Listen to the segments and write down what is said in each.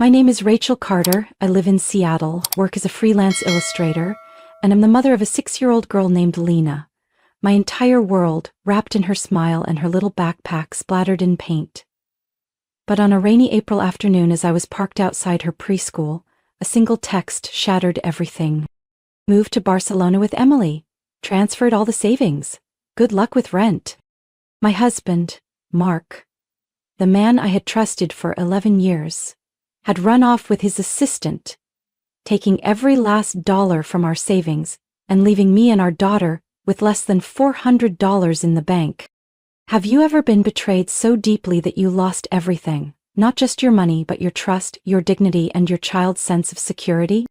My name is Rachel Carter. I live in Seattle, work as a freelance illustrator, and I'm the mother of a 6-year-old girl named Lena. My entire world, wrapped in her smile and her little backpack splattered in paint. But on a rainy April afternoon as I was parked outside her preschool, a single text shattered everything. Moved to Barcelona with Emily. Transferred all the savings. Good luck with rent. My husband, Mark, the man I had trusted for 11 years, had run off with his assistant, taking every last dollar from our savings and leaving me and our daughter with less than $400 in the bank. Have you ever been betrayed so deeply that you lost everything, not just your money, but your trust, your dignity, and your child's sense of security?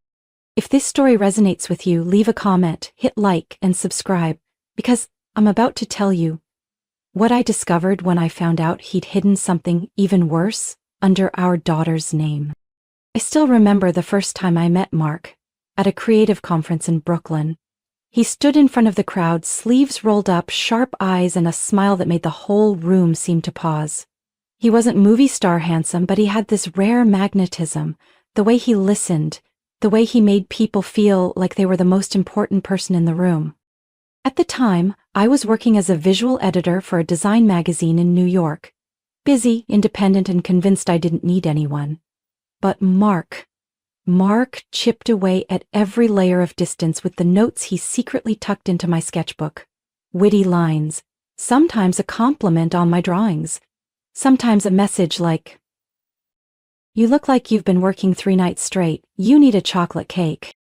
If this story resonates with you, leave a comment, hit like, and subscribe, because I'm about to tell you what I discovered when I found out he'd hidden something even worse under our daughter's name. I still remember the first time I met Mark, at a creative conference in Brooklyn. He stood in front of the crowd, sleeves rolled up, sharp eyes, and a smile that made the whole room seem to pause. He wasn't movie star handsome, but he had this rare magnetism, the way he listened, the way he made people feel like they were the most important person in the room. At the time, I was working as a visual editor for a design magazine in New York. Busy, independent, and convinced I didn't need anyone. But Mark chipped away at every layer of distance with the notes he secretly tucked into my sketchbook. Witty lines, sometimes a compliment on my drawings, sometimes a message like, "You look like you've been working 3 nights straight. You need a chocolate cake."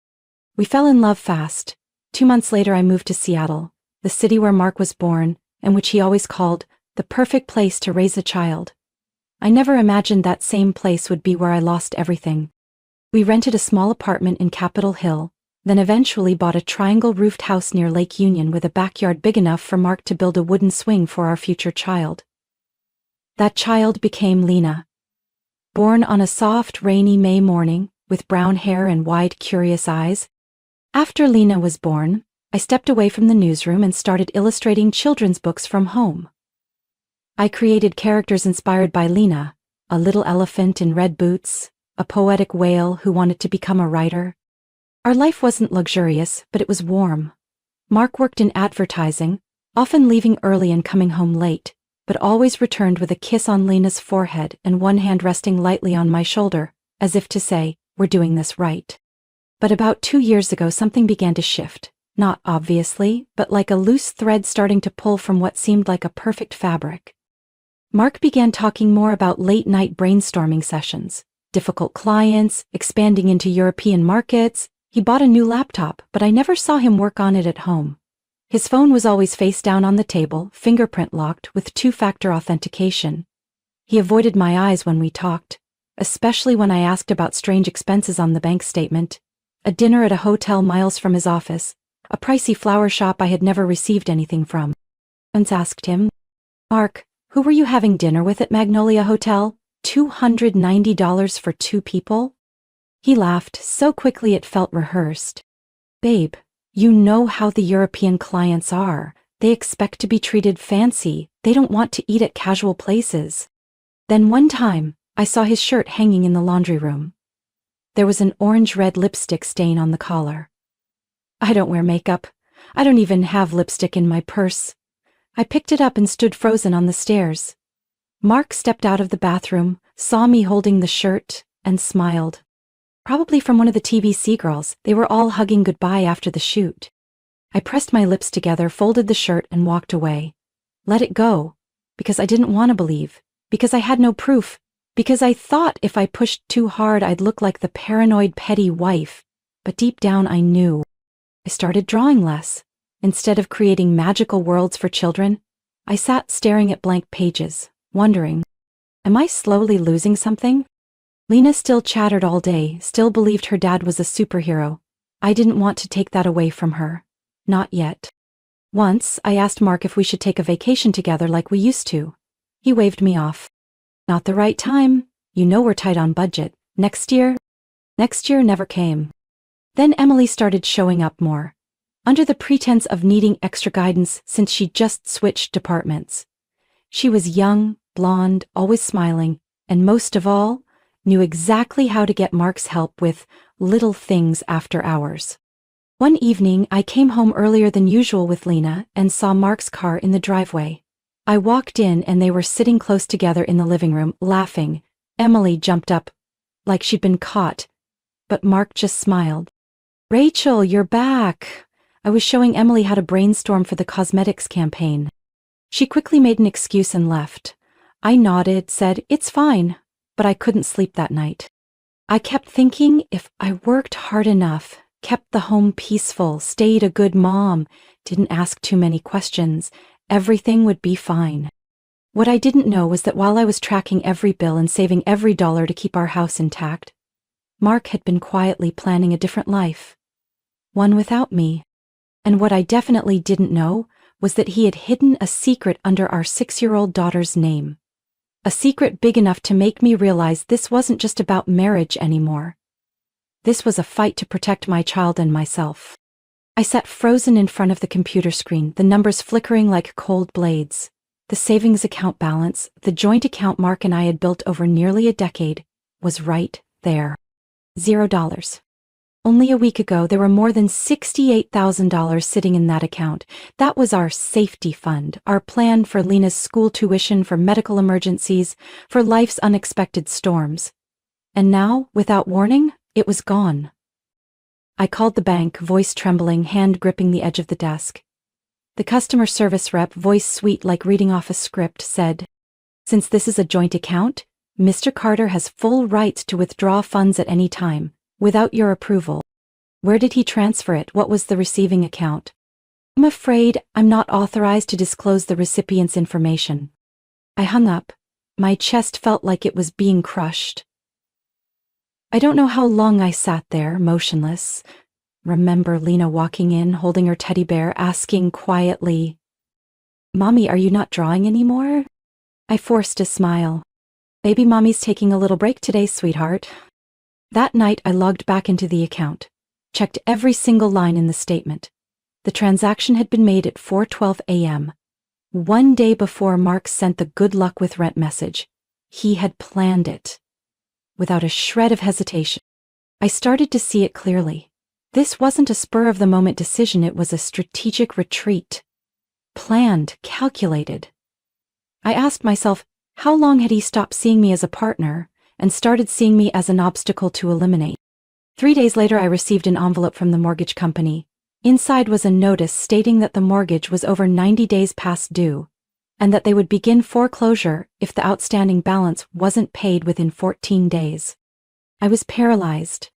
We fell in love fast. 2 months later I moved to Seattle, the city where Mark was born, and which he always called the perfect place to raise a child. I never imagined that same place would be where I lost everything. We rented a small apartment in Capitol Hill, then eventually bought a triangle-roofed house near Lake Union with a backyard big enough for Mark to build a wooden swing for our future child. That child became Lena. Born on a soft, rainy May morning, with brown hair and wide, curious eyes. After Lena was born, I stepped away from the newsroom and started illustrating children's books from home. I created characters inspired by Lena, a little elephant in red boots, a poetic whale who wanted to become a writer. Our life wasn't luxurious, but it was warm. Mark worked in advertising, often leaving early and coming home late, but always returned with a kiss on Lena's forehead and one hand resting lightly on my shoulder, as if to say, "We're doing this right." But about 2 years ago something began to shift, not obviously, but like a loose thread starting to pull from what seemed like a perfect fabric. Mark began talking more about late-night brainstorming sessions, difficult clients, expanding into European markets. He bought a new laptop, but I never saw him work on it at home. His phone was always face down on the table, fingerprint locked with 2-factor authentication. He avoided my eyes when we talked, especially when I asked about strange expenses on the bank statement, a dinner at a hotel miles from his office, a pricey flower shop I had never received anything from. Once asked him, "Mark, who were you having dinner with at Magnolia Hotel? $290 for 2 people? He laughed so quickly it felt rehearsed. "Babe, you know how the European clients are. They expect to be treated fancy. They don't want to eat at casual places." Then one time, I saw his shirt hanging in the laundry room. There was an orange-red lipstick stain on the collar. I don't wear makeup. I don't even have lipstick in my purse. I picked it up and stood frozen on the stairs. Mark stepped out of the bathroom, saw me holding the shirt, and smiled. Probably from one of the TVC girls. They were all hugging goodbye after the shoot. I pressed my lips together, folded the shirt, and walked away. Let it go, because I didn't want to believe, because I had no proof, because I thought if I pushed too hard I'd look like the paranoid petty wife, but deep down I knew. I started drawing less. Instead of creating magical worlds for children, I sat staring at blank pages, wondering, am I slowly losing something? Lena still chattered all day, still believed her dad was a superhero. I didn't want to take that away from her. Not yet. Once, I asked Mark if we should take a vacation together like we used to. He waved me off. "Not the right time. You know we're tight on budget. Next year?" Next year never came. Then Emily started showing up more, under the pretense of needing extra guidance since she just switched departments. She was young, blonde, always smiling, and most of all, knew exactly how to get Mark's help with little things after hours. One evening, I came home earlier than usual with Lena and saw Mark's car in the driveway. I walked in and they were sitting close together in the living room, laughing. Emily jumped up, like she'd been caught, but Mark just smiled. "Rachel, you're back." I was showing Emily how to brainstorm for the cosmetics campaign. She quickly made an excuse and left. I nodded, said, "It's fine," but I couldn't sleep that night. I kept thinking if I worked hard enough, kept the home peaceful, stayed a good mom, didn't ask too many questions, everything would be fine. What I didn't know was that while I was tracking every bill and saving every dollar to keep our house intact, Mark had been quietly planning a different life. One without me. And what I definitely didn't know was that he had hidden a secret under our 6-year-old daughter's name. A secret big enough to make me realize this wasn't just about marriage anymore. This was a fight to protect my child and myself. I sat frozen in front of the computer screen, the numbers flickering like cold blades. The savings account balance, the joint account Mark and I had built over nearly a decade, was right there. $0. Only a week ago, there were more than $68,000 sitting in that account. That was our safety fund, our plan for Lena's school tuition, for medical emergencies, for life's unexpected storms. And now, without warning, it was gone. I called the bank, voice trembling, hand gripping the edge of the desk. The customer service rep, voice sweet like reading off a script, said, "Since this is a joint account, Mr. Carter has full rights to withdraw funds at any time, without your approval." Where did he transfer it? What was the receiving account? "I'm afraid I'm not authorized to disclose the recipient's information." I hung up. My chest felt like it was being crushed. I don't know how long I sat there, motionless. Remember Lena walking in, holding her teddy bear, asking quietly, "Mommy, are you not drawing anymore?" I forced a smile. "Baby mommy's taking a little break today, sweetheart." That night I logged back into the account, checked every single line in the statement. The transaction had been made at 4:12 a.m., one day before Mark sent the good luck with rent message. He had planned it. Without a shred of hesitation, I started to see it clearly. This wasn't a spur-of-the-moment decision, it was a strategic retreat. Planned, calculated. I asked myself, how long had he stopped seeing me as a partner and started seeing me as an obstacle to eliminate? 3 days later, I received an envelope from the mortgage company. Inside was a notice stating that the mortgage was over 90 days past due, and that they would begin foreclosure if the outstanding balance wasn't paid within 14 days. I was paralyzed.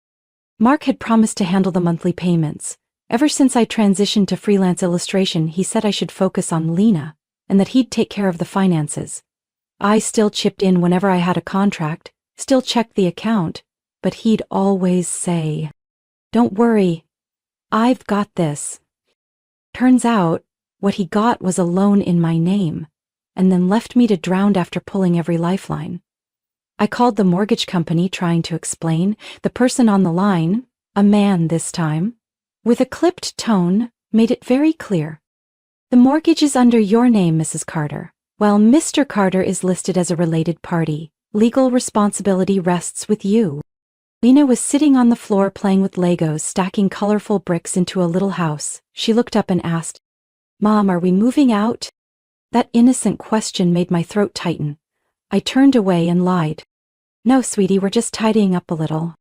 Mark had promised to handle the monthly payments. Ever since I transitioned to freelance illustration, he said I should focus on Lena, and that he'd take care of the finances. I still chipped in whenever I had a contract, still checked the account, but he'd always say, "Don't worry, I've got this." Turns out, what he got was a loan in my name, and then left me to drown after pulling every lifeline. I called the mortgage company trying to explain. The person on the line, a man this time, with a clipped tone, made it very clear. "The mortgage is under your name, Mrs. Carter, while Mr. Carter is listed as a related party. Legal responsibility rests with you." Lena was sitting on the floor playing with Legos, stacking colorful bricks into a little house. She looked up and asked, "Mom, are we moving out?" That innocent question made my throat tighten. I turned away and lied. "No, sweetie, we're just tidying up a little."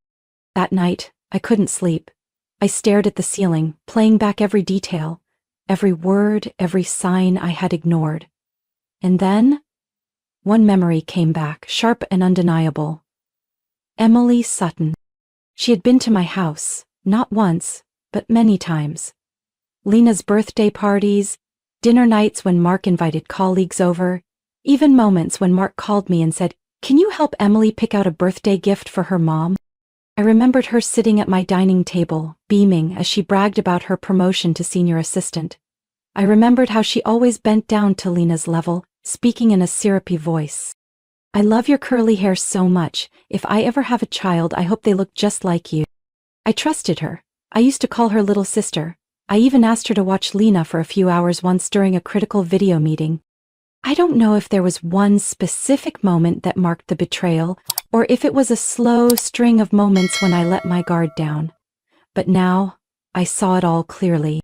That night, I couldn't sleep. I stared at the ceiling, playing back every detail, every word, every sign I had ignored. And then, one memory came back, sharp and undeniable. Emily Sutton. She had been to my house, not once, but many times. Lena's birthday parties, dinner nights when Mark invited colleagues over, even moments when Mark called me and said, "Can you help Emily pick out a birthday gift for her mom?" I remembered her sitting at my dining table, beaming as she bragged about her promotion to senior assistant. I remembered how she always bent down to Lena's level, speaking in a syrupy voice. "I love your curly hair so much. If I ever have a child, I hope they look just like you." I trusted her. I used to call her little sister. I even asked her to watch Lena for a few hours once during a critical video meeting. I don't know if there was one specific moment that marked the betrayal, or if it was a slow string of moments when I let my guard down. But now, I saw it all clearly.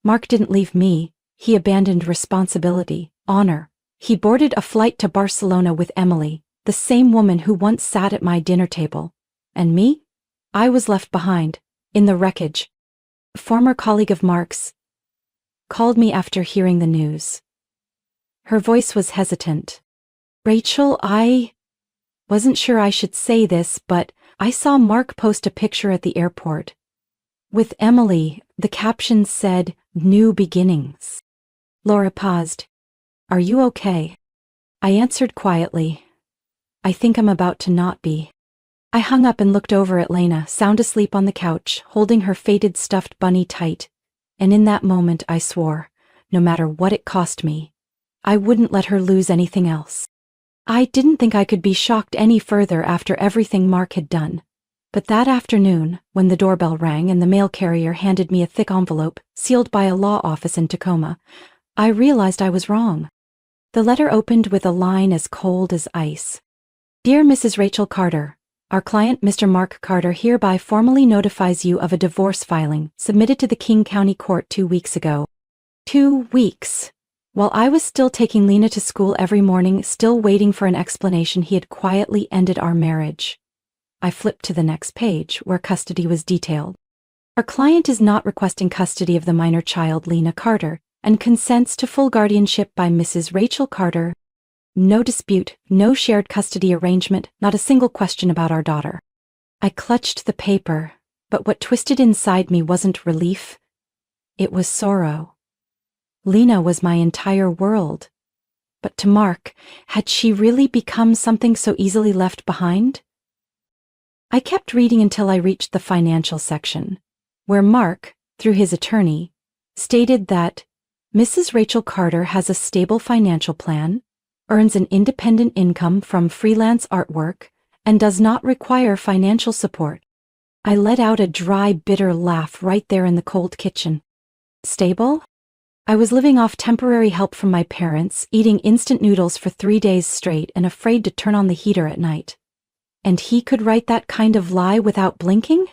Mark didn't leave me. He abandoned responsibility, honor. He boarded a flight to Barcelona with Emily, the same woman who once sat at my dinner table. And me? I was left behind, in the wreckage. A former colleague of Mark's called me after hearing the news. Her voice was hesitant. Rachel, I wasn't sure I should say this, but I saw Mark post a picture at the airport. With Emily, the caption said, "New beginnings." Laura paused. "Are you okay?" I answered quietly. "I think I'm about to not be." I hung up and looked over at Lena, sound asleep on the couch, holding her faded stuffed bunny tight. And in that moment I swore, no matter what it cost me, I wouldn't let her lose anything else. I didn't think I could be shocked any further after everything Mark had done. But that afternoon, when the doorbell rang and the mail carrier handed me a thick envelope sealed by a law office in Tacoma, I realized I was wrong. The letter opened with a line as cold as ice. "Dear Mrs. Rachel Carter, our client, Mr. Mark Carter, hereby formally notifies you of a divorce filing submitted to the King County Court 2 weeks ago." 2 weeks. While I was still taking Lena to school every morning, still waiting for an explanation, he had quietly ended our marriage. I flipped to the next page, where custody was detailed. Our client is not requesting custody of the minor child, Lena Carter, and consents to full guardianship by Mrs. Rachel Carter. No dispute, no shared custody arrangement, not a single question about our daughter. I clutched the paper, but what twisted inside me wasn't relief. It was sorrow. Lena was my entire world. But to Mark, had she really become something so easily left behind? I kept reading until I reached the financial section, where Mark, through his attorney, stated that Mrs. Rachel Carter has a stable financial plan, earns an independent income from freelance artwork, and does not require financial support. I let out a dry, bitter laugh right there in the cold kitchen. Stable? I was living off temporary help from my parents, eating instant noodles for 3 days straight and afraid to turn on the heater at night. And he could write that kind of lie without blinking?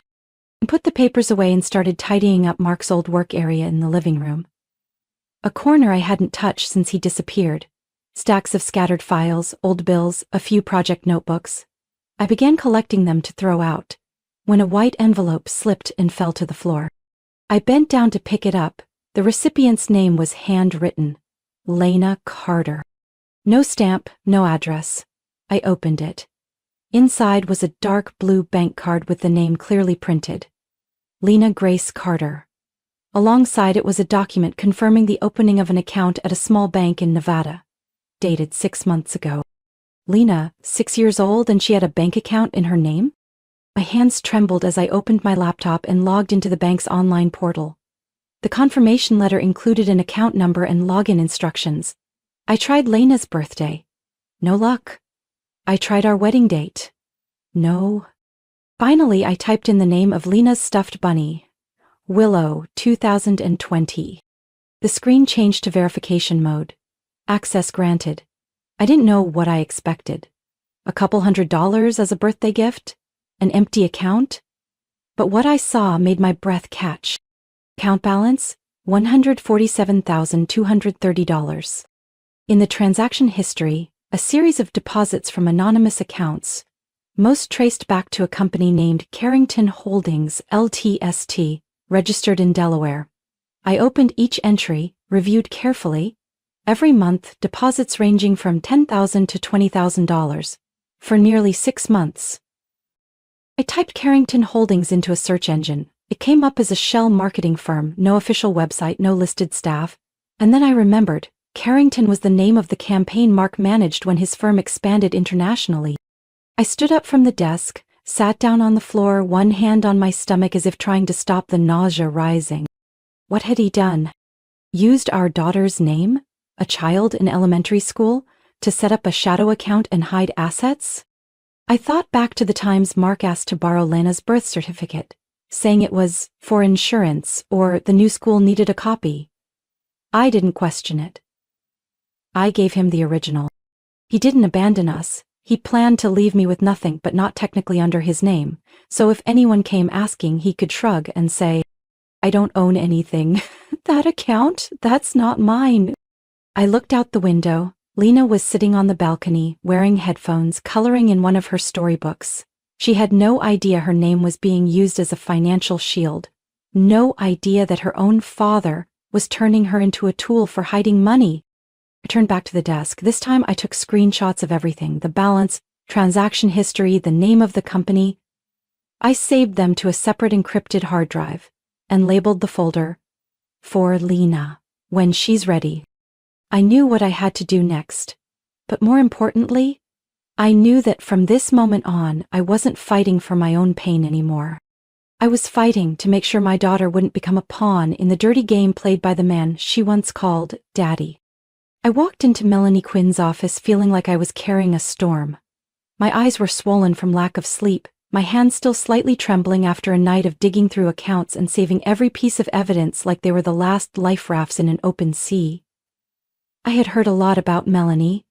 I put the papers away and started tidying up Mark's old work area in the living room. A corner I hadn't touched since he disappeared. Stacks of scattered files, old bills, a few project notebooks. I began collecting them to throw out, when a white envelope slipped and fell to the floor. I bent down to pick it up. The recipient's name was handwritten, Lena Carter. No stamp, no address. I opened it. Inside was a dark blue bank card with the name clearly printed, Lena Grace Carter. Alongside it was a document confirming the opening of an account at a small bank in Nevada, dated 6 months ago. Lena, 6 years old, and she had a bank account in her name? My hands trembled as I opened my laptop and logged into the bank's online portal. The confirmation letter included an account number and login instructions. I tried Lena's birthday. No luck. I tried our wedding date. No. Finally, I typed in the name of Lena's stuffed bunny. Willow, 2020. The screen changed to verification mode. Access granted. I didn't know what I expected. A couple $100 as a birthday gift? An empty account? But what I saw made my breath catch. Account balance, $147,230. In the transaction history, a series of deposits from anonymous accounts, most traced back to a company named Carrington Holdings, LTST, registered in Delaware. I opened each entry, reviewed carefully. Every month, deposits ranging from $10,000 to $20,000. For nearly 6 months. I typed Carrington Holdings into a search engine. It came up as a shell marketing firm, no official website, no listed staff. And then I remembered, Carrington was the name of the campaign Mark managed when his firm expanded internationally. I stood up from the desk, sat down on the floor, one hand on my stomach as if trying to stop the nausea rising. What had he done? Used our daughter's name, a child in elementary school, to set up a shadow account and hide assets? I thought back to the times Mark asked to borrow Lena's birth certificate, saying it was for insurance or the new school needed a copy. I didn't question it. I gave him the original. He didn't abandon us. He planned to leave me with nothing but not technically under his name, so if anyone came asking he could shrug and say, I don't own anything. That account? That's not mine. I looked out the window. Lena was sitting on the balcony, wearing headphones, coloring in one of her storybooks. She had no idea her name was being used as a financial shield. No idea that her own father was turning her into a tool for hiding money. I turned back to the desk. This time I took screenshots of everything, the balance, transaction history, the name of the company. I saved them to a separate encrypted hard drive and labeled the folder, For Lena, when she's ready. I knew what I had to do next, but more importantly, I knew that from this moment on, I wasn't fighting for my own pain anymore. I was fighting to make sure my daughter wouldn't become a pawn in the dirty game played by the man she once called Daddy. I walked into Melanie Quinn's office feeling like I was carrying a storm. My eyes were swollen from lack of sleep, my hands still slightly trembling after a night of digging through accounts and saving every piece of evidence like they were the last life rafts in an open sea. I had heard a lot about Melanie,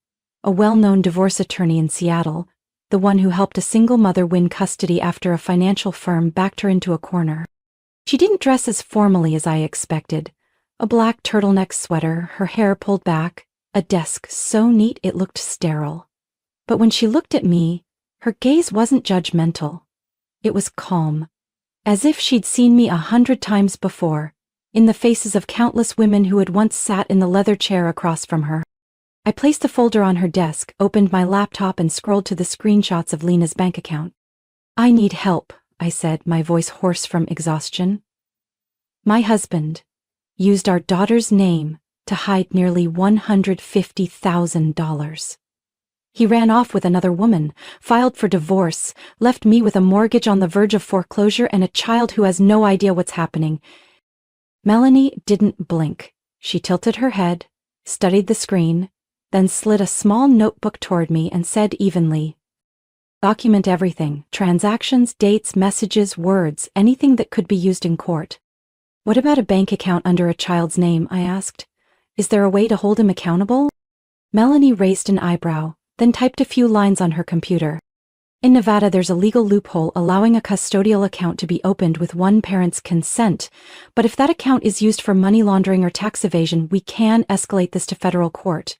a well-known divorce attorney in Seattle, the one who helped a single mother win custody after a financial firm backed her into a corner. She didn't dress as formally as I expected. A black turtleneck sweater, her hair pulled back, a desk so neat it looked sterile. But when she looked at me, her gaze wasn't judgmental. It was calm, as if she'd seen me 100 times before, in the faces of countless women who had once sat in the leather chair across from her. I placed the folder on her desk, opened my laptop and scrolled to the screenshots of Lena's bank account. I need help, I said, my voice hoarse from exhaustion. My husband used our daughter's name to hide nearly $150,000. He ran off with another woman, filed for divorce, left me with a mortgage on the verge of foreclosure and a child who has no idea what's happening. Melanie didn't blink. She tilted her head, studied the screen, then slid a small notebook toward me and said evenly, Document everything, transactions, dates, messages, words, anything that could be used in court. What about a bank account under a child's name? I asked. Is there a way to hold him accountable? Melanie raised an eyebrow, then typed a few lines on her computer. In Nevada, there's a legal loophole allowing a custodial account to be opened with one parent's consent, but if that account is used for money laundering or tax evasion, we can escalate this to federal court,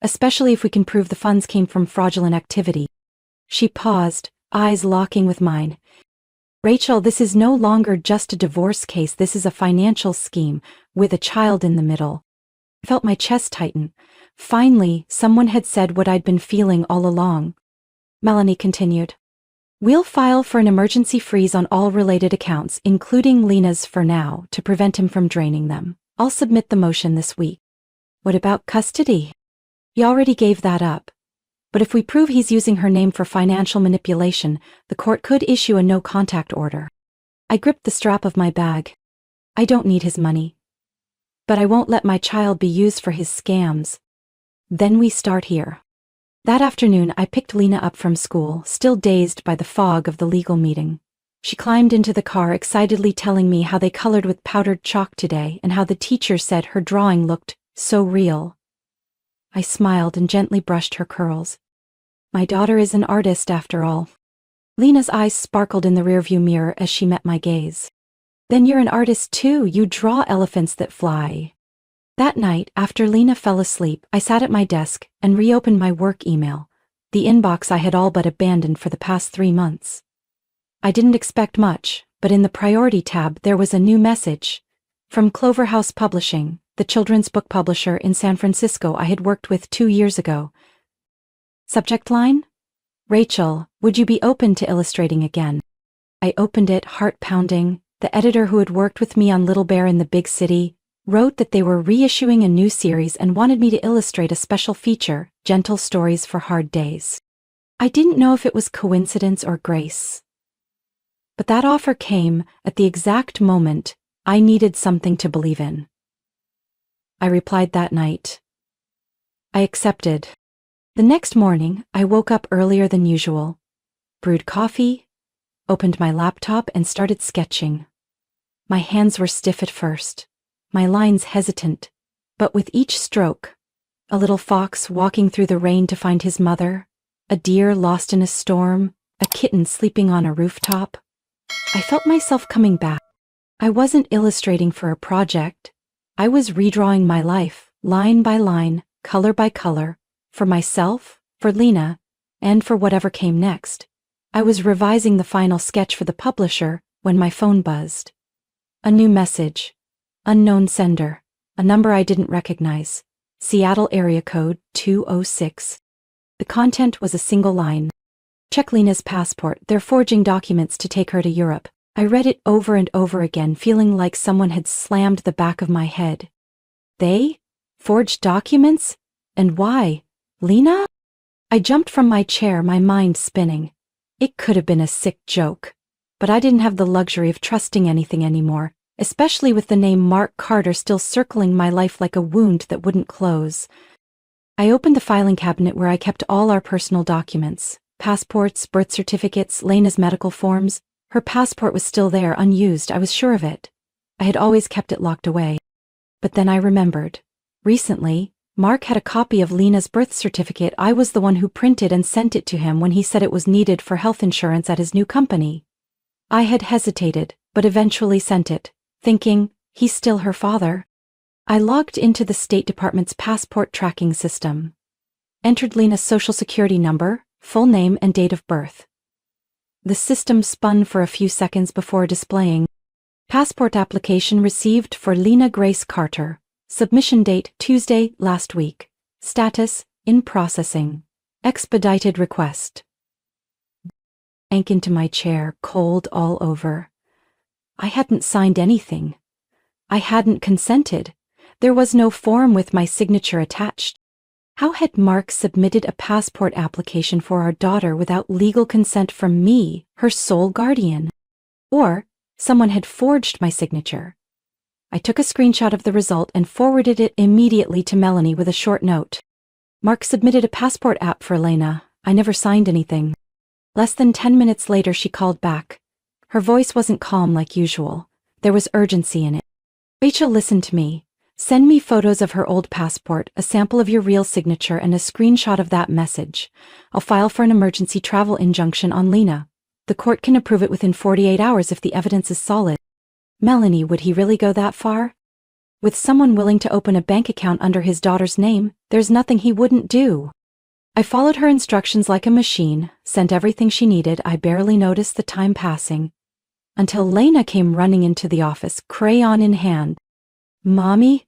especially if we can prove the funds came from fraudulent activity. She paused, eyes locking with mine. Rachel, this is no longer just a divorce case, this is a financial scheme, with a child in the middle. I felt my chest tighten. Finally, someone had said what I'd been feeling all along. Melanie continued. We'll file for an emergency freeze on all related accounts, including Lena's for now, to prevent him from draining them. I'll submit the motion this week. What about custody? He already gave that up. But if we prove he's using her name for financial manipulation, the court could issue a no-contact order. I gripped the strap of my bag. I don't need his money. But I won't let my child be used for his scams. Then we start here. That afternoon, I picked Lena up from school, still dazed by the fog of the legal meeting. She climbed into the car, excitedly telling me how they colored with powdered chalk today and how the teacher said her drawing looked so real. I smiled and gently brushed her curls. My daughter is an artist after all. Lena's eyes sparkled in the rearview mirror as she met my gaze. Then you're an artist too, you draw elephants that fly. That night, after Lena fell asleep, I sat at my desk and reopened my work email, the inbox I had all but abandoned for the past 3 months. I didn't expect much, but in the priority tab there was a new message. From Clover House Publishing, the children's book publisher in San Francisco I had worked with 2 years ago. Subject line? Rachel, would you be open to illustrating again? I opened it, heart pounding. The editor who had worked with me on Little Bear in the Big City wrote that they were reissuing a new series and wanted me to illustrate a special feature, Gentle Stories for Hard Days. I didn't know if it was coincidence or grace. But that offer came at the exact moment I needed something to believe in. I replied that night. I accepted. The next morning, I woke up earlier than usual, brewed coffee, opened my laptop and started sketching. My hands were stiff at first, my lines hesitant, but with each stroke, A little fox walking through the rain to find his mother, a deer lost in a storm, a kitten sleeping on a rooftop. I felt myself coming back. I wasn't illustrating for a project. I was redrawing my life, line by line, color by color, for myself, for Lena, and for whatever came next. I was revising the final sketch for the publisher when my phone buzzed. A new message. Unknown sender. A number I didn't recognize. Seattle area code 206. The content was a single line. Check Lena's passport. They're forging documents to take her to Europe. I read it over and over again, feeling like someone had slammed the back of my head. They? Forged documents? And why? Lena? I jumped from my chair, my mind spinning. It could have been a sick joke. But I didn't have the luxury of trusting anything anymore, especially with the name Mark Carter still circling my life like a wound that wouldn't close. I opened the filing cabinet where I kept all our personal documents. Passports, birth certificates, Lena's medical forms. Her passport was still there, unused, I was sure of it. I had always kept it locked away. But then I remembered. Recently, Mark had a copy of Lena's birth certificate. I was the one who printed and sent it to him when he said it was needed for health insurance at his new company. I had hesitated, but eventually sent it, thinking, he's still her father. I logged into the State Department's passport tracking system. Entered Lena's social security number, full name and date of birth. The system spun for a few seconds before displaying. Passport application received for Lena Grace Carter. Submission date Tuesday last week. Status, in processing. Expedited request. Sank into my chair, cold all over. I hadn't signed anything. I hadn't consented. There was no form with my signature attached. How had Mark submitted a passport application for our daughter without legal consent from me, her sole guardian? Or someone had forged my signature. I took a screenshot of the result and forwarded it immediately to Melanie with a short note. Mark submitted a passport app for Lena. I never signed anything. Less than 10 minutes later she called back. Her voice wasn't calm like usual. There was urgency in it. Rachel, listen to me. Send me photos of her old passport, a sample of your real signature, and a screenshot of that message. I'll file for an emergency travel injunction on Lena. The court can approve it within 48 hours if the evidence is solid. Melanie, would he really go that far? With someone willing to open a bank account under his daughter's name, there's nothing he wouldn't do. I followed her instructions like a machine, sent everything she needed. I barely noticed the time passing. Until Lena came running into the office, crayon in hand. Mommy,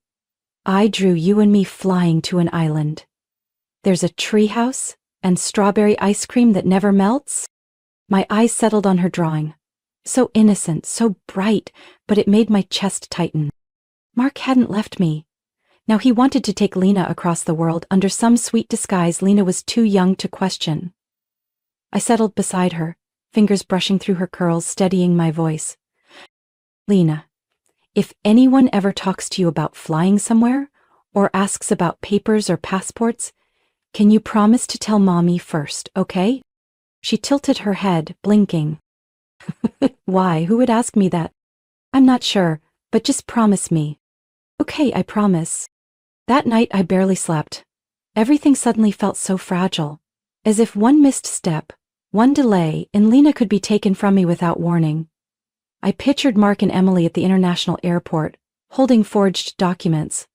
I drew you and me flying to an island. There's a treehouse and strawberry ice cream that never melts. My eyes settled on her drawing. So innocent, so bright, but it made my chest tighten. Mark hadn't left me. Now he wanted to take Lena across the world under some sweet disguise Lena was too young to question. I settled beside her, fingers brushing through her curls, steadying my voice. Lena, if anyone ever talks to you about flying somewhere, or asks about papers or passports, can you promise to tell Mommy first, okay? She tilted her head, blinking. Why? Who would ask me that? I'm not sure, but just promise me. Okay, I promise. That night I barely slept. Everything suddenly felt so fragile. As if one missed step, one delay, and Lena could be taken from me without warning. I pictured Mark and Emily at the international airport, holding forged documents,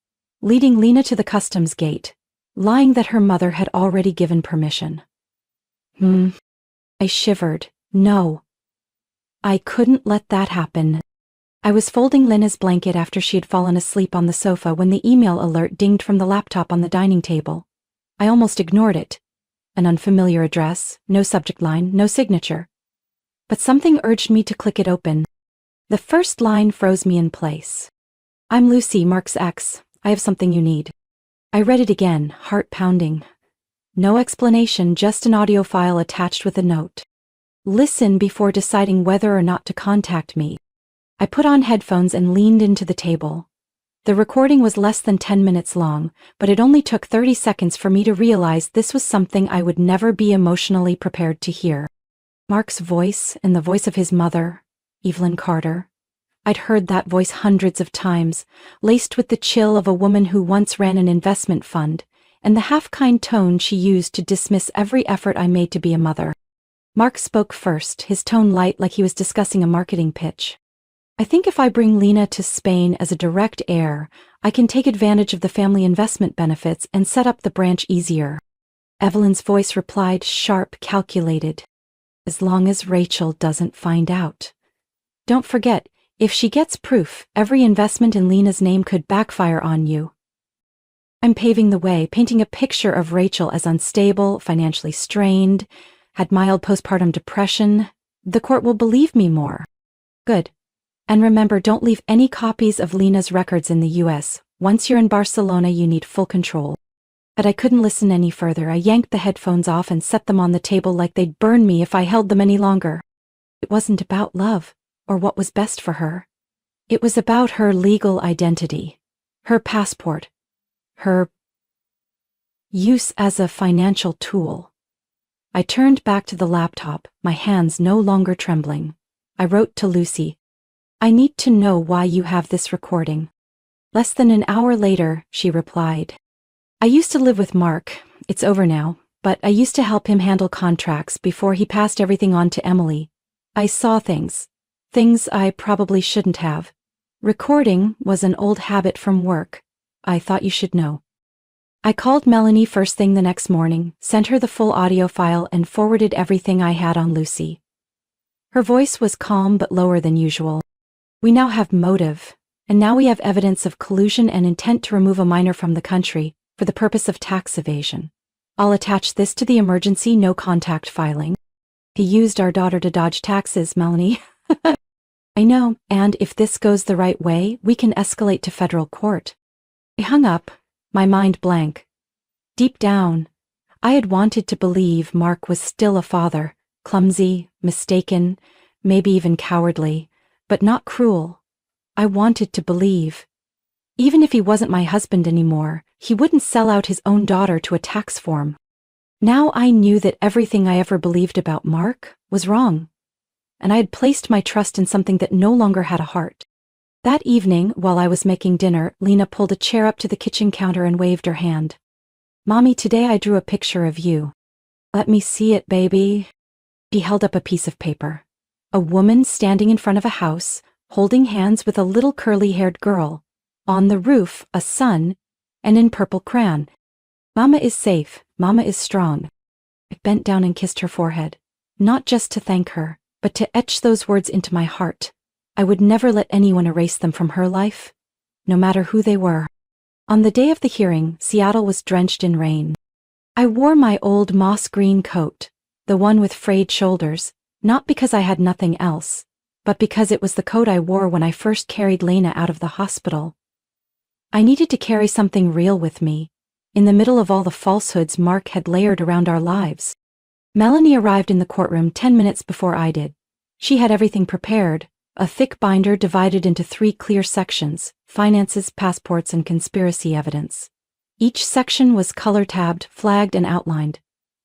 leading Lena to the customs gate, lying that her mother had already given permission. I shivered. No. I couldn't let that happen. I was folding Lena's blanket after she had fallen asleep on the sofa when the email alert dinged from the laptop on the dining table. I almost ignored it. An unfamiliar address, no subject line, no signature. But something urged me to click it open. The first line froze me in place. I'm Lucy, Mark's ex. I have something you need. I read it again, heart pounding. No explanation, just an audio file attached with a note. Listen before deciding whether or not to contact me. I put on headphones and leaned into the table. The recording was less than 10 minutes long, but it only took 30 seconds for me to realize this was something I would never be emotionally prepared to hear. Mark's voice and the voice of his mother, Evelyn Carter. I'd heard that voice hundreds of times, laced with the chill of a woman who once ran an investment fund and the half-kind tone she used to dismiss every effort I made to be a mother. Mark spoke first, his tone light like he was discussing a marketing pitch. I think if I bring Lena to Spain as a direct heir, I can take advantage of the family investment benefits and set up the branch easier. Evelyn's voice replied, sharp, calculated. As long as Rachel doesn't find out. Don't forget, if she gets proof, every investment in Lena's name could backfire on you. I'm paving the way, painting a picture of Rachel as unstable, financially strained, had mild postpartum depression. The court will believe me more. Good. And remember, don't leave any copies of Lena's records in the US. Once you're in Barcelona, you need full control. But I couldn't listen any further. I yanked the headphones off and set them on the table like they'd burn me if I held them any longer. It wasn't about love, or what was best for her. It was about her legal identity, her passport, her use as a financial tool. I turned back to the laptop, my hands no longer trembling. I wrote to Lucy, I need to know why you have this recording. Less than an hour later, she replied, I used to live with Mark. It's over now, but I used to help him handle contracts before he passed everything on to Emily. I saw things I probably shouldn't have. Recording was an old habit from work. I thought you should know. I called Melanie first thing the next morning, sent her the full audio file and forwarded everything I had on Lucy. Her voice was calm but lower than usual. We now have motive, and now we have evidence of collusion and intent to remove a minor from the country for the purpose of tax evasion. I'll attach this to the emergency no-contact filing. He used our daughter to dodge taxes, Melanie. I know, and if this goes the right way, we can escalate to federal court. I hung up, my mind blank. Deep down, I had wanted to believe Mark was still a father, clumsy, mistaken, maybe even cowardly, but not cruel. I wanted to believe. Even if he wasn't my husband anymore, he wouldn't sell out his own daughter to a tax form. Now I knew that everything I ever believed about Mark was wrong, and I had placed my trust in something that no longer had a heart. That evening, while I was making dinner, Lena pulled a chair up to the kitchen counter and waved her hand. Mommy, today I drew a picture of you. Let me see it, baby. She held up a piece of paper. A woman standing in front of a house, holding hands with a little curly-haired girl. On the roof, a sun, and in purple crayon. Mama is safe, Mama is strong. I bent down and kissed her forehead, not just to thank her, but to etch those words into my heart. I would never let anyone erase them from her life, no matter who they were. On the day of the hearing, Seattle was drenched in rain. I wore my old moss green coat, the one with frayed shoulders, not because I had nothing else, but because it was the coat I wore when I first carried Lena out of the hospital. I needed to carry something real with me, in the middle of all the falsehoods Mark had layered around our lives. Melanie arrived in the courtroom 10 minutes before I did. She had everything prepared, a thick binder divided into 3 clear sections: finances, passports, and conspiracy evidence. Each section was color-tabbed, flagged, and outlined.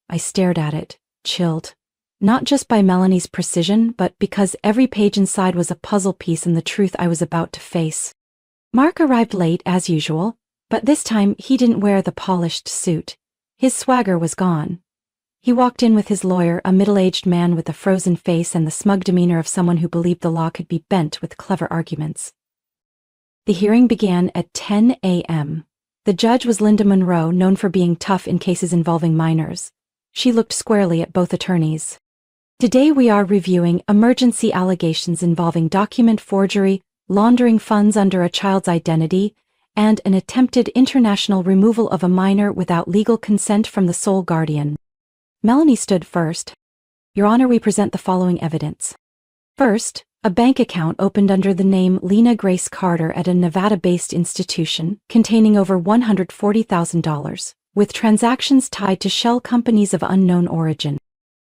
I stared at it, chilled. Not just by Melanie's precision, but because every page inside was a puzzle piece in the truth I was about to face. Mark arrived late, as usual, but this time he didn't wear the polished suit. His swagger was gone. He walked in with his lawyer, a middle-aged man with a frozen face and the smug demeanor of someone who believed the law could be bent with clever arguments. The hearing began at 10 a.m. The judge was Linda Monroe, known for being tough in cases involving minors. She looked squarely at both attorneys. Today we are reviewing emergency allegations involving document forgery, laundering funds under a child's identity, and an attempted international removal of a minor without legal consent from the sole guardian. Melanie stood first. Your Honor, we present the following evidence. First, a bank account opened under the name Lena Grace Carter at a Nevada-based institution containing over $140,000, with transactions tied to shell companies of unknown origin.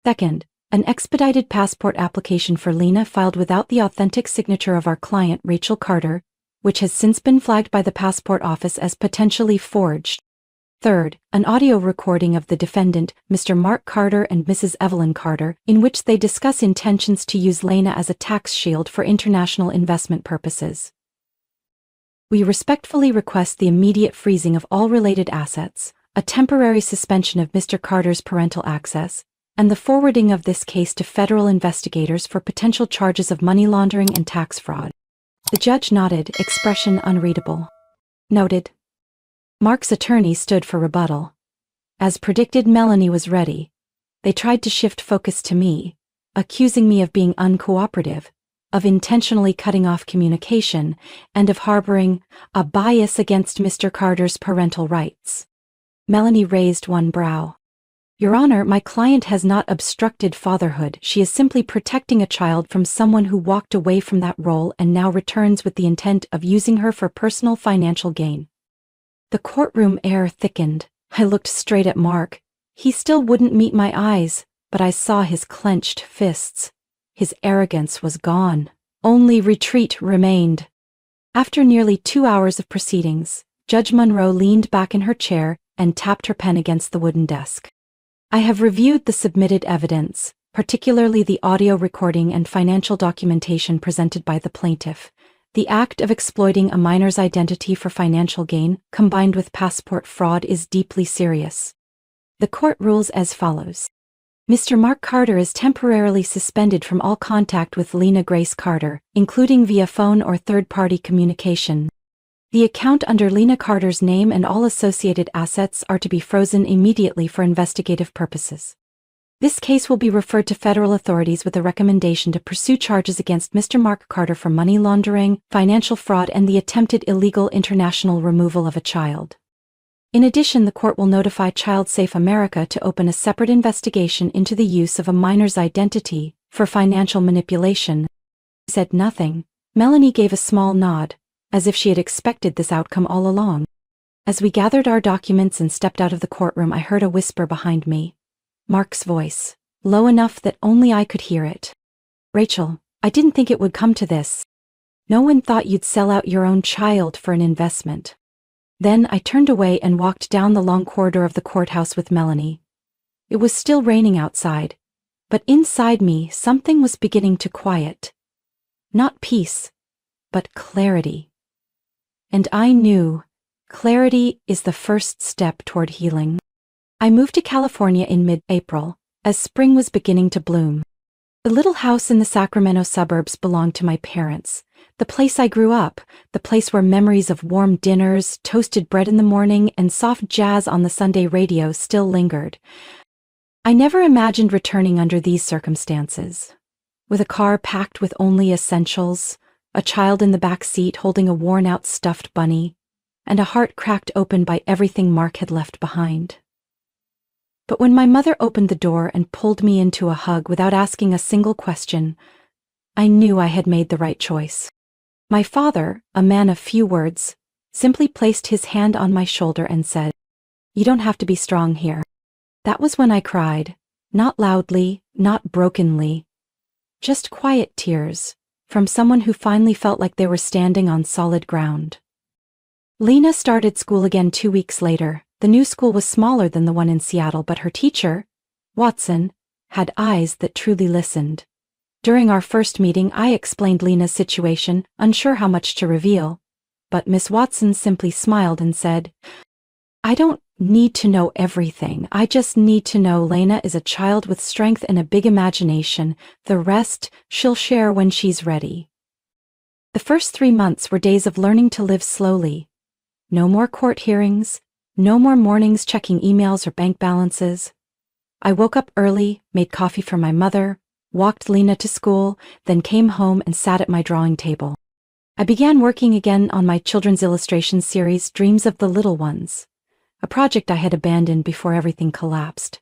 Second, an expedited passport application for Lena filed without the authentic signature of our client, Rachel Carter, which has since been flagged by the passport office as potentially forged. Third, an audio recording of the defendant, Mr. Mark Carter and Mrs. Evelyn Carter, in which they discuss intentions to use Lena as a tax shield for international investment purposes. We respectfully request the immediate freezing of all related assets, a temporary suspension of Mr. Carter's parental access, and the forwarding of this case to federal investigators for potential charges of money laundering and tax fraud. The judge nodded, expression unreadable. Noted. Mark's attorney stood for rebuttal. As predicted, Melanie was ready. They tried to shift focus to me, accusing me of being uncooperative, of intentionally cutting off communication, and of harboring a bias against Mr. Carter's parental rights. Melanie raised one brow. Your Honor, my client has not obstructed fatherhood. She is simply protecting a child from someone who walked away from that role and now returns with the intent of using her for personal financial gain. The courtroom air thickened. I looked straight at Mark. He still wouldn't meet my eyes, but I saw his clenched fists. His arrogance was gone. Only retreat remained. After nearly 2 hours of proceedings, Judge Monroe leaned back in her chair and tapped her pen against the wooden desk. I have reviewed the submitted evidence, particularly the audio recording and financial documentation presented by the plaintiff. The act of exploiting a minor's identity for financial gain, combined with passport fraud, is deeply serious. The court rules as follows. Mr. Mark Carter is temporarily suspended from all contact with Lena Grace Carter, including via phone or third-party communication. The account under Lena Carter's name and all associated assets are to be frozen immediately for investigative purposes. This case will be referred to federal authorities with a recommendation to pursue charges against Mr. Mark Carter for money laundering, financial fraud, and the attempted illegal international removal of a child. In addition, the court will notify Child Safe America to open a separate investigation into the use of a minor's identity for financial manipulation. I said nothing. Melanie gave a small nod, as if she had expected this outcome all along. As we gathered our documents and stepped out of the courtroom, I heard a whisper behind me. Mark's voice, low enough that only I could hear it. Rachel, I didn't think it would come to this. No one thought you'd sell out your own child for an investment. Then I turned away and walked down the long corridor of the courthouse with Melanie. It was still raining outside, but inside me something was beginning to quiet. Not peace, but clarity. And I knew clarity is the first step toward healing. I moved to California in mid-April, as spring was beginning to bloom. The little house in the Sacramento suburbs belonged to my parents, the place I grew up, the place where memories of warm dinners, toasted bread in the morning, and soft jazz on the Sunday radio still lingered. I never imagined returning under these circumstances. With a car packed with only essentials, a child in the back seat holding a worn-out stuffed bunny, and a heart cracked open by everything Mark had left behind. But when my mother opened the door and pulled me into a hug without asking a single question, I knew I had made the right choice. My father, a man of few words, simply placed his hand on my shoulder and said, "You don't have to be strong here." That was when I cried, not loudly, not brokenly, just quiet tears, from someone who finally felt like they were standing on solid ground. Lena started school again 2 weeks later. The new school was smaller than the one in Seattle, but her teacher, Watson, had eyes that truly listened. During our first meeting, I explained Lena's situation, unsure how much to reveal, but Miss Watson simply smiled and said, "I don't need to know everything. I just need to know Lena is a child with strength and a big imagination. The rest she'll share when she's ready." The first 3 months were days of learning to live slowly. No more court hearings. No more mornings checking emails or bank balances. I woke up early, made coffee for my mother, walked Lena to school, then came home and sat at my drawing table. I began working again on my children's illustration series, Dreams of the Little Ones, a project I had abandoned before everything collapsed.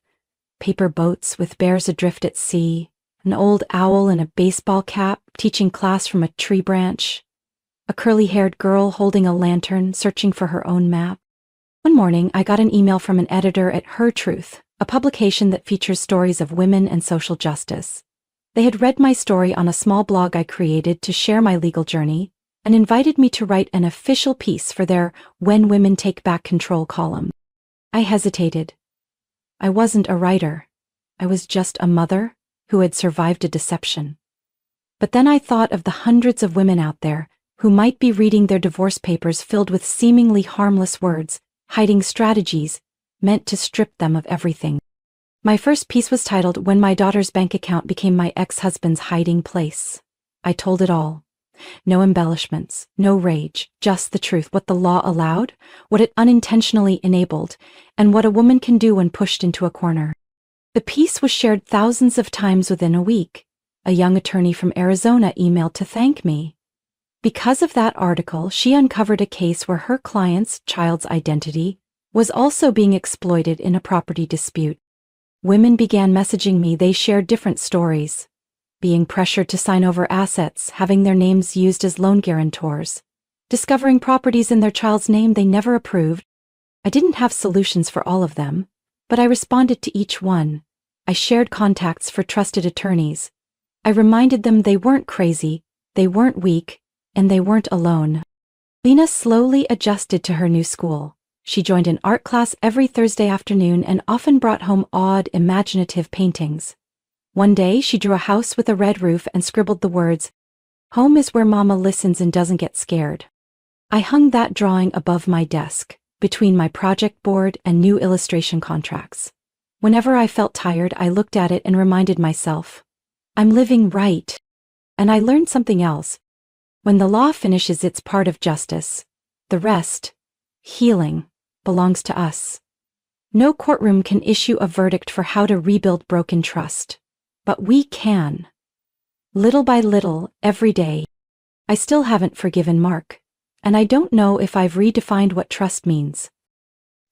Paper boats with bears adrift at sea, an old owl in a baseball cap teaching class from a tree branch, a curly-haired girl holding a lantern searching for her own map. One morning, I got an email from an editor at Her Truth, a publication that features stories of women and social justice. They had read my story on a small blog I created to share my legal journey and invited me to write an official piece for their When Women Take Back Control column. I hesitated. I wasn't a writer. I was just a mother who had survived a deception. But then I thought of the hundreds of women out there who might be reading their divorce papers filled with seemingly harmless words, hiding strategies, meant to strip them of everything. My first piece was titled "When My Daughter's Bank Account Became My Ex-Husband's Hiding Place." I told it all. No embellishments, no rage, just the truth, what the law allowed, what it unintentionally enabled, and what a woman can do when pushed into a corner. The piece was shared thousands of times within a week. A young attorney from Arizona emailed to thank me. Because of that article, she uncovered a case where her client's child's identity was also being exploited in a property dispute. Women began messaging me. They shared different stories. Being pressured to sign over assets, having their names used as loan guarantors, discovering properties in their child's name they never approved. I didn't have solutions for all of them, but I responded to each one. I shared contacts for trusted attorneys. I reminded them they weren't crazy, they weren't weak, and they weren't alone. Lena slowly adjusted to her new school. She joined an art class every Thursday afternoon and often brought home odd, imaginative paintings. One day, she drew a house with a red roof and scribbled the words, "Home is where Mama listens and doesn't get scared." I hung that drawing above my desk, between my project board and new illustration contracts. Whenever I felt tired, I looked at it and reminded myself, I'm living right. And I learned something else. When the law finishes its part of justice, the rest, healing, belongs to us. No courtroom can issue a verdict for how to rebuild broken trust. But we can. Little by little, every day. I still haven't forgiven Mark, and I don't know if I've redefined what trust means.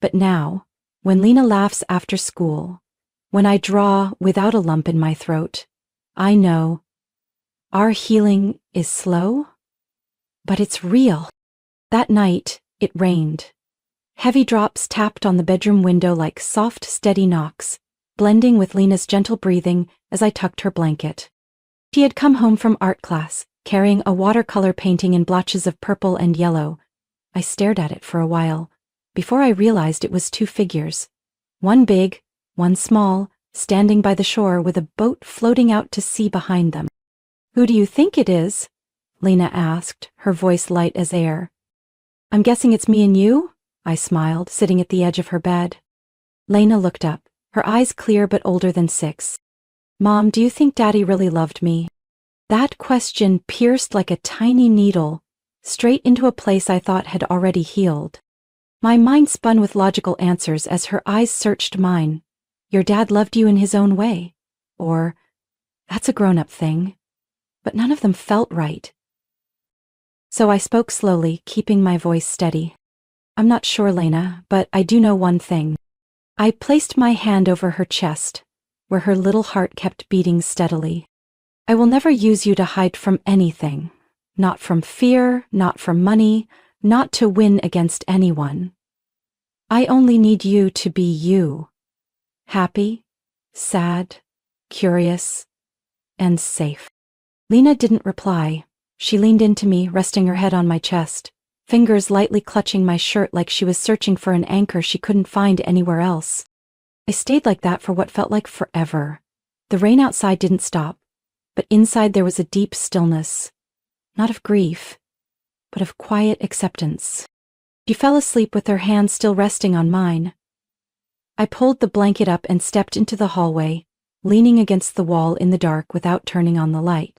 But now, when Lena laughs after school, when I draw without a lump in my throat, I know our healing is slow, but it's real. That night, it rained. Heavy drops tapped on the bedroom window like soft, steady knocks, blending with Lena's gentle breathing as I tucked her blanket. She had come home from art class, carrying a watercolor painting in blotches of purple and yellow. I stared at it for a while, before I realized it was two figures. One big, one small, standing by the shore with a boat floating out to sea behind them. "Who do you think it is?" Lena asked, her voice light as air. "I'm guessing it's me and you?" I smiled, sitting at the edge of her bed. Lena looked up, her eyes clear but older than 6. "Mom, do you think Daddy really loved me?" That question pierced like a tiny needle, straight into a place I thought had already healed. My mind spun with logical answers as her eyes searched mine. "Your dad loved you in his own way." Or, "That's a grown-up thing." But none of them felt right. So I spoke slowly, keeping my voice steady. "I'm not sure, Lena, but I do know one thing." I placed my hand over her chest, where her little heart kept beating steadily. "I will never use you to hide from anything. Not from fear, not from money, not to win against anyone. I only need you to be you. Happy, sad, curious, and safe." Lena didn't reply. She leaned into me, resting her head on my chest, fingers lightly clutching my shirt like she was searching for an anchor she couldn't find anywhere else. I stayed like that for what felt like forever. The rain outside didn't stop, but inside there was a deep stillness, not of grief, but of quiet acceptance. She fell asleep with her hand still resting on mine. I pulled the blanket up and stepped into the hallway, leaning against the wall in the dark without turning on the light.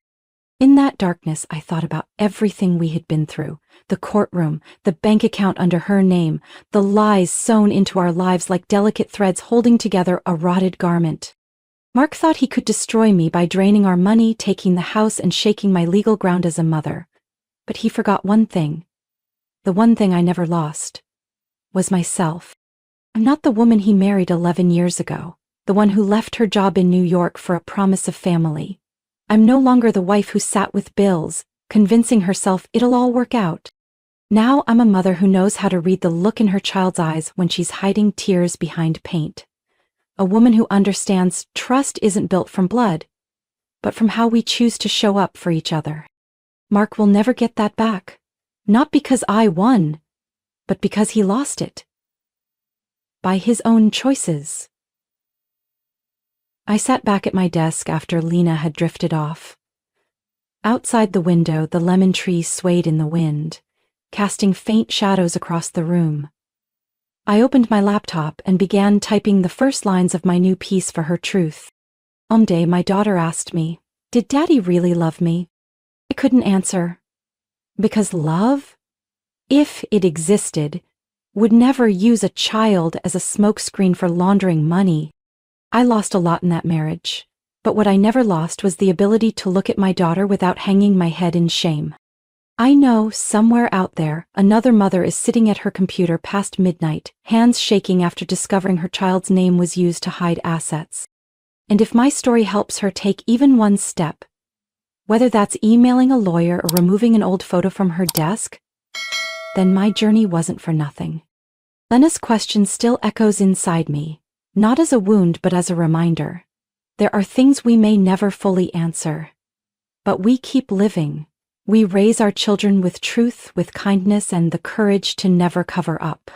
In that darkness, I thought about everything we had been through, the courtroom, the bank account under her name, the lies sewn into our lives like delicate threads holding together a rotted garment. Mark thought he could destroy me by draining our money, taking the house, and shaking my legal ground as a mother. But he forgot one thing. The one thing I never lost was myself. I'm not the woman he married 11 years ago, the one who left her job in New York for a promise of family. I'm no longer the wife who sat with bills, convincing herself it'll all work out. Now I'm a mother who knows how to read the look in her child's eyes when she's hiding tears behind paint. A woman who understands trust isn't built from blood, but from how we choose to show up for each other. Mark will never get that back. Not because I won, but because he lost it. By his own choices. I sat back at my desk after Lena had drifted off. Outside the window, the lemon tree swayed in the wind, casting faint shadows across the room. I opened my laptop and began typing the first lines of my new piece for her truth. One day, my daughter asked me, "Did Daddy really love me?" I couldn't answer. Because love, if it existed, would never use a child as a smokescreen for laundering money. I lost a lot in that marriage, but what I never lost was the ability to look at my daughter without hanging my head in shame. I know somewhere out there, another mother is sitting at her computer past midnight, hands shaking after discovering her child's name was used to hide assets. And if my story helps her take even one step, whether that's emailing a lawyer or removing an old photo from her desk, then my journey wasn't for nothing. Lena's question still echoes inside me, not as a wound but as a reminder. There are things we may never fully answer, but we keep living. We raise our children with truth, with kindness, and the courage to never cover up.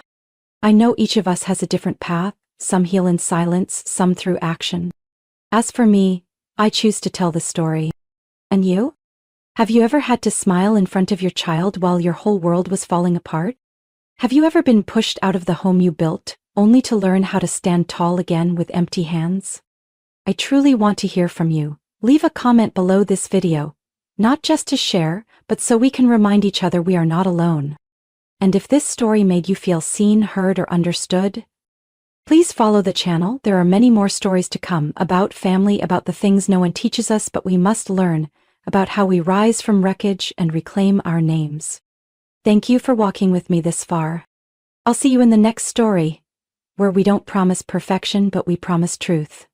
I know each of us has a different path, some heal in silence, some through action. As for me, I choose to tell the story. And you? Have you ever had to smile in front of your child while your whole world was falling apart? Have you ever been pushed out of the home you built, only to learn how to stand tall again with empty hands? I truly want to hear from you. Leave a comment below this video, not just to share, but so we can remind each other we are not alone. And if this story made you feel seen, heard, or understood, please follow the channel. There are many more stories to come about family, about the things no one teaches us but we must learn, about how we rise from wreckage and reclaim our names. Thank you for walking with me this far. I'll see you in the next story, where we don't promise perfection but we promise truth.